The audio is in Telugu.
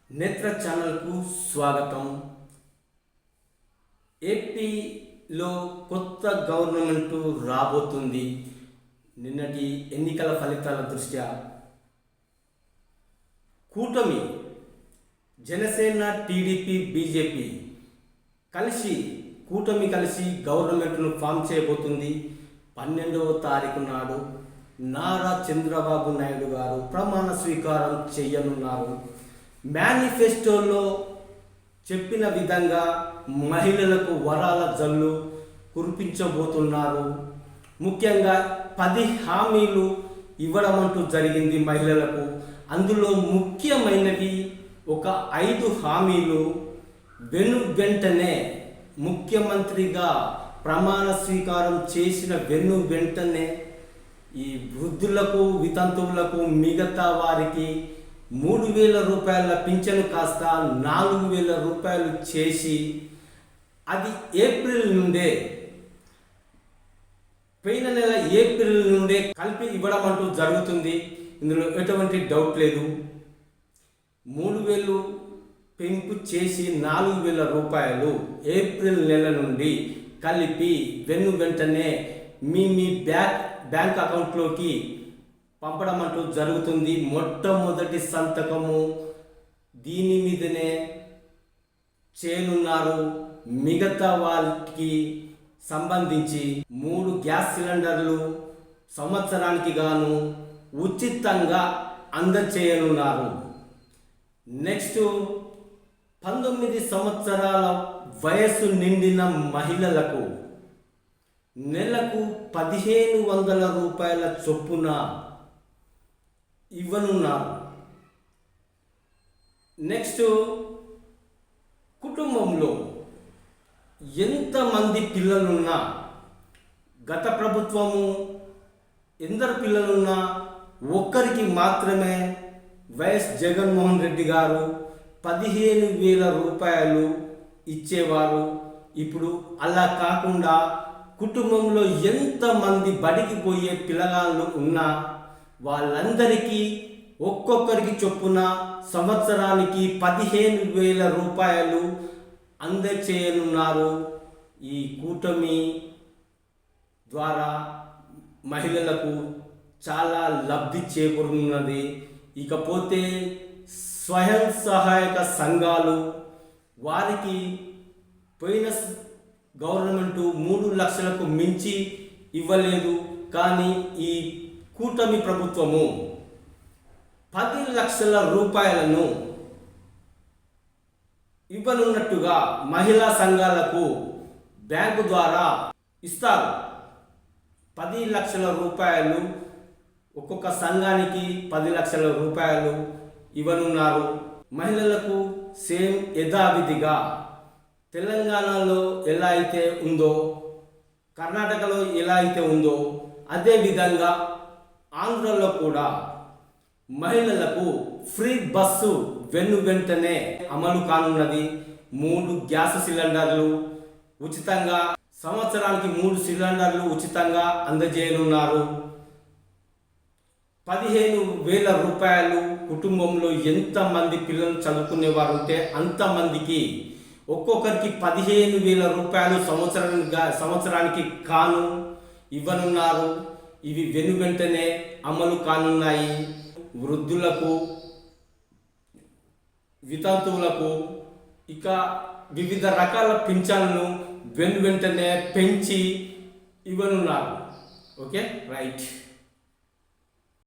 నేత్ర ఛానల్కు స్వాగతం. ఏపీలో కొత్త గవర్నమెంట్ రాబోతుంది. నిన్నటి ఎన్నికల ఫలితాల దృష్ట్యా కూటమి జనసేన, టీడీపీ, బీజేపీ కూటమి కలిసి గవర్నమెంట్ను ఫామ్ చేయబోతుంది. 12వ తారీఖు నాడు నారా చంద్రబాబు నాయుడు గారు ప్రమాణ స్వీకారం చేయనున్నారు. మేనిఫెస్టోలో చెప్పిన విధంగా మహిళలకు వరాల జల్లు కురిపించబోతున్నారు. ముఖ్యంగా 10 హామీలు ఇవ్వడం అంటూ జరిగింది మహిళలకు. అందులో ముఖ్యమైనవి ఒక 5 హామీలు వెంటనే ముఖ్యమంత్రిగా ప్రమాణ స్వీకారం చేసిన వెంటనే ఈ వృద్ధులకు, వితంతువులకు, మిగతా వారికి 3,000 రూపాయల పింఛను కాస్త 4,000 రూపాయలు చేసి అది ఏప్రిల్ నుండే, పోయిన నెల ఏప్రిల్ నుండే కలిపి ఇవ్వడం అంటూ జరుగుతుంది. ఇందులో ఎటువంటి డౌట్ లేదు. 3,000 పెంపు చేసి 4,000 రూపాయలు ఏప్రిల్ నెల నుండి కలిపి వెంటనే మీ బ్యాంక్ అకౌంట్లోకి పంపడం అంటూ జరుగుతుంది. మొట్టమొదటి సంతకము దీని మీదనే చేయనున్నారు. మిగతా వాళ్ళకి సంబంధించి 3 గ్యాస్ సిలిండర్లు సంవత్సరానికి గాను ఉచితంగా అందచేయనున్నారు. నెక్స్ట్ 19 సంవత్సరాల వయస్సు నిండిన మహిళలకు నెలకు 1,500 రూపాయల చొప్పున ఇవ్వనున్నారు. నెక్స్ట్ కుటుంబంలో ఎంతమంది పిల్లలున్నా, గత ప్రభుత్వము ఎందరు పిల్లలున్నా ఒక్కరికి మాత్రమే వైఎస్ జగన్మోహన్ రెడ్డి గారు 15,000 రూపాయలు ఇచ్చేవారు. ఇప్పుడు అలా కాకుండా కుటుంబంలో ఎంతమంది బడికి పోయే పిల్లగాళ్ళు ఉన్నా వాళ్ళందరికీ ఒక్కొక్కరికి చొప్పున సంవత్సరానికి 15,000 రూపాయలు అందచేయనున్నారు. ఈ కూటమి ద్వారా మహిళలకు చాలా లబ్ధి చేకూరుతున్నది. ఇకపోతే స్వయం సహాయక సంఘాలు, వారికి పోయిన గవర్నమెంటు 3 లక్షలకు మించి ఇవ్వలేదు. కానీ ఈ కూటమి ప్రభుత్వము 10 లక్షల రూపాయలను ఇవ్వనున్నట్టుగా మహిళా సంఘాలకు బ్యాంకు ద్వారా ఇస్తారు. 10 లక్షల రూపాయలు ఒక్కొక్క సంఘానికి 10 లక్షల రూపాయలు ఇవ్వనున్నారు. మహిళలకు సేమ్ యథావిధిగా తెలంగాణలో ఎలా అయితే ఉందో, కర్ణాటకలో ఎలా అయితే ఉందో అదేవిధంగా ఆంధ్రలో కూడా మహిళలకు ఫ్రీ బస్సు వెంటనే అమలు కానున్నది. 3 గ్యాస్ సిలిండర్లు ఉచితంగా, సంవత్సరానికి 3 సిలిండర్లు ఉచితంగా అందజేయనున్నారు. 15,000 రూపాయలు కుటుంబంలో ఎంతమంది పిల్లలు చదువుకునేవారు ఉంటే అంతమందికి ఒక్కొక్కరికి 15,000 రూపాయలు సంవత్సరానికి కాను ఇవ్వనున్నారు. ఇవి వెంటనే అమలు కానున్నాయి. వృద్ధులకు, వితంతువులకు ఇక వివిధ రకాల పింఛన్లను వెంటనే పెంచి ఇవ్వనున్నారు. Okay, right.